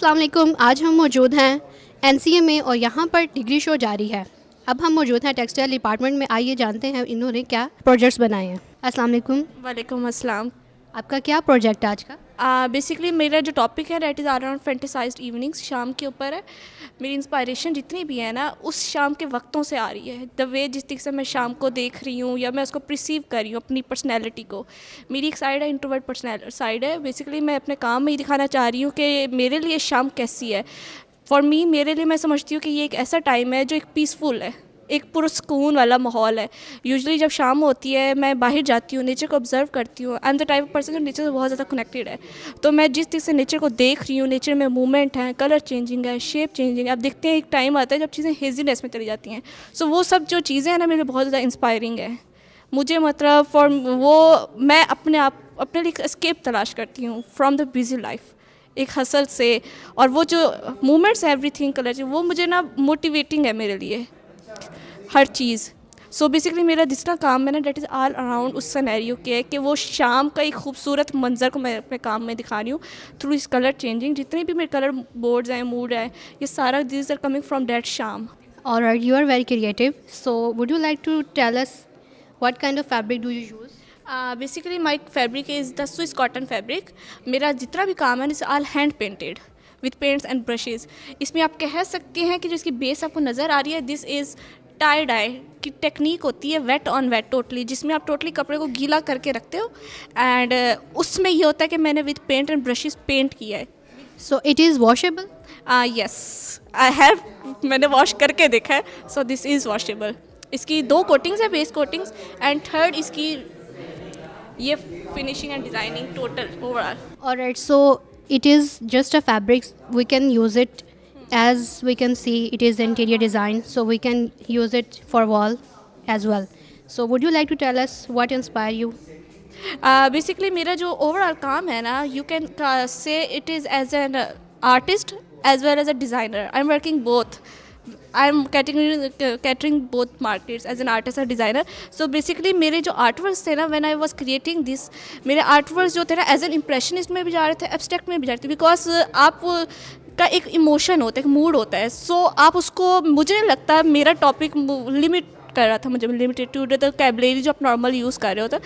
अस्सलाम वालेकुम। आज हम मौजूद हैं एनसीए में और यहाँ पर डिग्री शो जारी है। अब हम मौजूद हैं टेक्सटाइल डिपार्टमेंट में। आइए जानते हैं इन्होंने क्या प्रोजेक्ट्स बनाए हैं। अस्सलाम वालेकुम। वालेकुम अस्सलाम। आपका क्या प्रोजेक्ट है आज का? बेसिकली मेरा जो टॉपिक है दैट इज़ अराउंड फैंटेसाइज्ड इवनिंग्स, शाम के ऊपर है। मेरी इंस्पायरेशन जितनी भी है ना उस शाम के वक्तों से आ रही है। द वे जिस तरीके से मैं शाम को देख रही हूँ या मैं उसको परसीव कर रही हूँ अपनी पर्सनैलिटी को। मेरी एक साइड है इंट्रोवर्ट पर्सनैलिटी साइड है। बेसिकली मैं अपने काम में ही दिखाना चाह रही हूँ कि मेरे लिए शाम कैसी है। फॉर मी, मेरे लिए मैं समझती हूँ कि ये एक ऐसा टाइम है जो एक पीसफुल है, एक पुरस्कून वाला माहौल है। यूजुअली जब शाम होती है मैं बाहर जाती हूँ, नेचर को ऑब्जर्व करती हूँ। I am the type of person जो नेचर से बहुत ज़्यादा कनेक्टेड है। तो मैं जिस चीज़ से नेचर को देख रही हूँ, नेचर में मूवमेंट है, कलर चेंजिंग है, शेप चेंजिंग है। आप देखते हैं एक टाइम आता है जब चीज़ें हेजीनेस में चली जाती हैं। सो वो सब जो चीज़ें हैं ना मेरे लिए बहुत ज़्यादा इंस्पायरिंग है। मुझे मतलब फॉर वो मैं अपने लिए एस्केप तलाश करती हूँ फ्रॉम द बिजी लाइफ, एक हसल से। और वो जो मूवमेंट्स है, एवरीथिंग कलर, वो मुझे ना मोटिवेटिंग है मेरे लिए हर चीज़। सो बेसिकली मेरा जितना काम है ना डेट इज़ ऑल अराउंड उस सिनेरियो के है कि वो शाम का एक खूबसूरत मंजर को मैं अपने काम में दिखा रही हूँ थ्रू इस कलर चेंजिंग। जितने भी मेरे कलर बोर्ड्स हैं, मूड है, ये सारा this are coming from that शाम। Alright, you are very creative. So would you like to tell us what kind of fabric do you use? Basically my fabric is the Swiss cotton fabric. मेरा जितना भी काम है इस all hand painted with paints and brushes. इसमें आप कह सकते हैं कि जो इसकी बेस आपको नज़र आ रही है दिस इज़ टाई डाई की टेक्निक होती है, वेट ऑन वेट टोटली, जिसमें आप टोटली कपड़े को गीला करके रखते हो। एंड उसमें ये होता है कि मैंने with paint and brushes paint किया है। So it is washable? Yes, I have, मैंने वॉश करके देखा है। So this is washable. इसकी 2 कोटिंग्स है, बेस कोटिंग्स, एंड थर्ड इसकी ये finishing and designing total overall. Alright, so it is just a fabric. We can use it as we can see it is interior design, so we can use it for wall as well. So would you like to tell us what inspired you? Basically मेरा जो overall काम है ना, you can say it is as an artist as well as a designer. I am working both. I am catering both markets as an artist और designer. So basically मेरे जो art works थे ना, when I was creating this, मेरे art works जो थे ना as an impressionist में भी जा रहे थे, एब्स्ट्रैक्ट में भी जा रहे थे। बिकॉज आप का एक इमोशन होता है, एक मूड होता है। सो आप उसको, मुझे नहीं लगता मेरा टॉपिक लिमिट कर रहा था, मुझे लिमिटेड टू द कैबलरी जो आप नॉर्मल यूज़ कर रहे हो। तो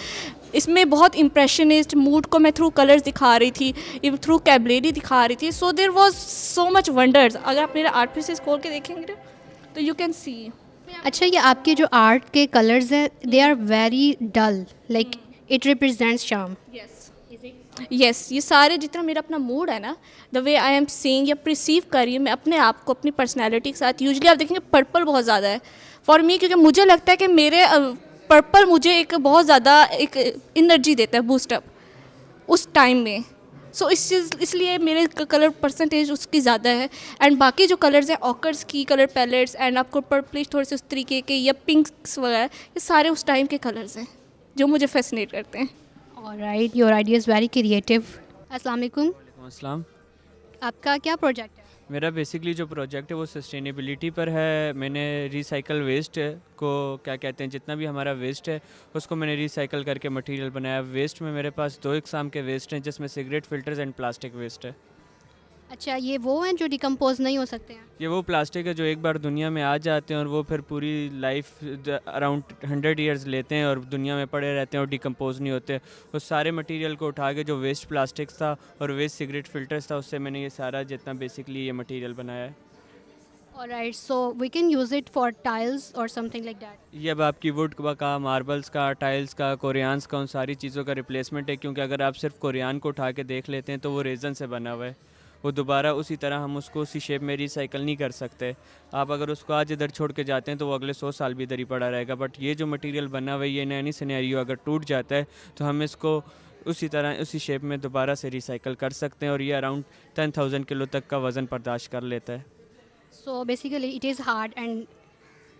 इसमें बहुत इम्प्रेशनिस्ट मूड को मैं थ्रू कलर्स दिखा रही थी, थ्रू कैबलरी दिखा रही थी। So there was so much wonders. अगर आप मेरे आर्ट पीसेस खोल के देखेंगे तो यू कैन सी। अच्छा, ये आपके जो आर्ट के कलर्स हैं they are very dull, like it represents शाम। यस, ये सारे जितना मेरा अपना मूड है ना, the way I am seeing या परसीव कर रही हूँ मैं अपने आप को अपनी पर्सनैलिटी के साथ। यूजली आप देखेंगे पर्पल बहुत ज़्यादा है फॉर मी, क्योंकि मुझे लगता है कि मेरे पर्पल मुझे एक बहुत ज़्यादा एक एनर्जी देता है, बूस्टअप उस टाइम में। सो इसलिए मेरे कलर परसेंटेज उसकी ज़्यादा है। एंड बाकी जो कलर्स हैं, ऑकर्स की कलर पैलेट्स एंड आपको पर्पलिश थोड़े से उस तरीके के या पिंक्स वगैरह, ये सारे उस टाइम के कलर्स हैं जो मुझे फैसिनेट करते हैं। Alright, your idea is very creative. अस्सलाम वालेकुम। वालेकुम अस्सलाम। आपका क्या प्रोजेक्ट है? मेरा बेसिकली जो प्रोजेक्ट है वो सस्टेनेबिलिटी पर है। मैंने रिसाइकल वेस्ट को क्या कहते हैं, जितना भी हमारा वेस्ट है उसको मैंने रिसाइकल करके मटेरियल बनाया। वेस्ट में मेरे पास 2 इकसाम के वेस्ट हैं, जिसमें cigarette filters and plastic waste है। अच्छा, ये वो हैं जो डिकम्पोज नहीं हो सकते हैं? ये वो प्लास्टिक है जो एक बार दुनिया में आ जाते हैं और वो फिर पूरी लाइफ अराउंड 100 ईयर्स लेते हैं और दुनिया में पड़े रहते हैं और डिकम्पोज नहीं होते। उस सारे मटेरियल को उठा के जो वेस्ट प्लास्टिक था और वेस्ट सिगरेट फिल्टर्स था, उससे मैंने ये सारा जितना बेसिकली ये मटेरियल बनाया है। Alright, so we can use it for tiles और समथिंग लाइक दैट। ये अब आपकी वुड का, मार्बल्स का, टाइल्स का, कोरियान्स का, उन सारी चीज़ों का रिप्लेसमेंट है। क्योंकि अगर आप सिर्फ कोरियान को उठा के देख लेते हैं तो वो रेज़न से बना हुआ है, वो दोबारा उसी तरह हम उसको उसी शेप में रिसाइकल नहीं कर सकते। आप अगर उसको आज इधर छोड़ के जाते हैं तो वो अगले 100 साल भी इधर ही पड़ा रहेगा। बट ये जो मटेरियल बना हुआ है, ये नया सिनेरियो अगर टूट जाता है तो हम इसको उसी तरह उसी शेप में दोबारा से रिसाइकल कर सकते हैं और ये अराउंड 10,000 किलो तक का वज़न बर्दाश्त कर लेता है। So basically it is hard and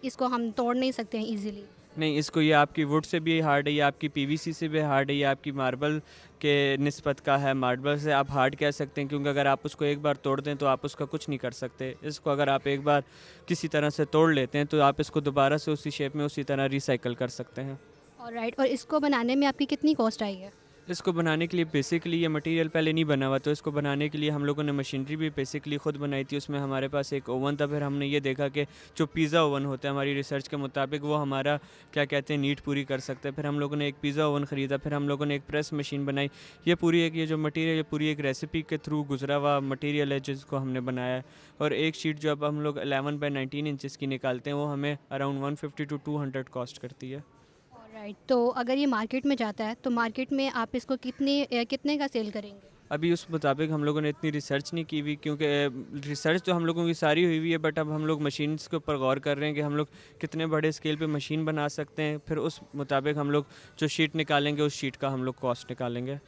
इसको हम तोड़ नहीं सकते हैं ईजीली। नहीं, इसको ये आपकी वुड से भी हार्ड है, ये आपकी पीवीसी से भी हार्ड है, ये आपकी मार्बल के निस्बत का है। मार्बल से आप हार्ड कह सकते हैं क्योंकि अगर आप उसको एक बार तोड़ दें तो आप उसका कुछ नहीं कर सकते। इसको अगर आप एक बार किसी तरह से तोड़ लेते हैं तो आप इसको दोबारा से उसी शेप में उसी तरह रिसाइकल कर सकते हैं। ऑलराइट, और इसको बनाने में आपकी कितनी कॉस्ट आई है? इसको बनाने के लिए बेसिकली ये मटेरियल पहले नहीं बना हुआ, तो इसको बनाने के लिए हम लोगों ने मशीनरी भी बेसिकली ख़ुद बनाई थी। उसमें हमारे पास एक ओवन था, फिर हमने ये देखा कि जो पिज़्ज़ा ओवन होता है हमारी रिसर्च के मुताबिक वो हमारा क्या कहते हैं नीड पूरी कर सकता है। फिर हम लोगों ने एक पिज़्ज़ा ओवन ख़रीदा, फिर हम लोगों ने एक प्रेस मशीन बनाई। ये पूरी एक ये जो मटीरियल ये पूरी एक रेसिपी के थ्रू गुजरा हुआ मटीरियल है जिसको हमने बनाया है। और एक शीट जो अब हम लोग 11 बाई 19 इंचज़ की निकालते हैं वो हमें अराउंड 150 टू 200 कॉस्ट करती है। राइट, तो अगर ये मार्केट में जाता है तो मार्केट में आप इसको कितने का सेल करेंगे? अभी उस मुताबिक हम लोगों ने इतनी रिसर्च नहीं की हुई, क्योंकि रिसर्च तो हम लोगों की सारी हुई हुई है, बट अब हम लोग मशीन्स के ऊपर गौर कर रहे हैं कि हम लोग कितने बड़े स्केल पे मशीन बना सकते हैं। फिर उस मुताबिक हम लोग जो शीट निकालेंगे उस शीट का हम लोग कॉस्ट निकालेंगे।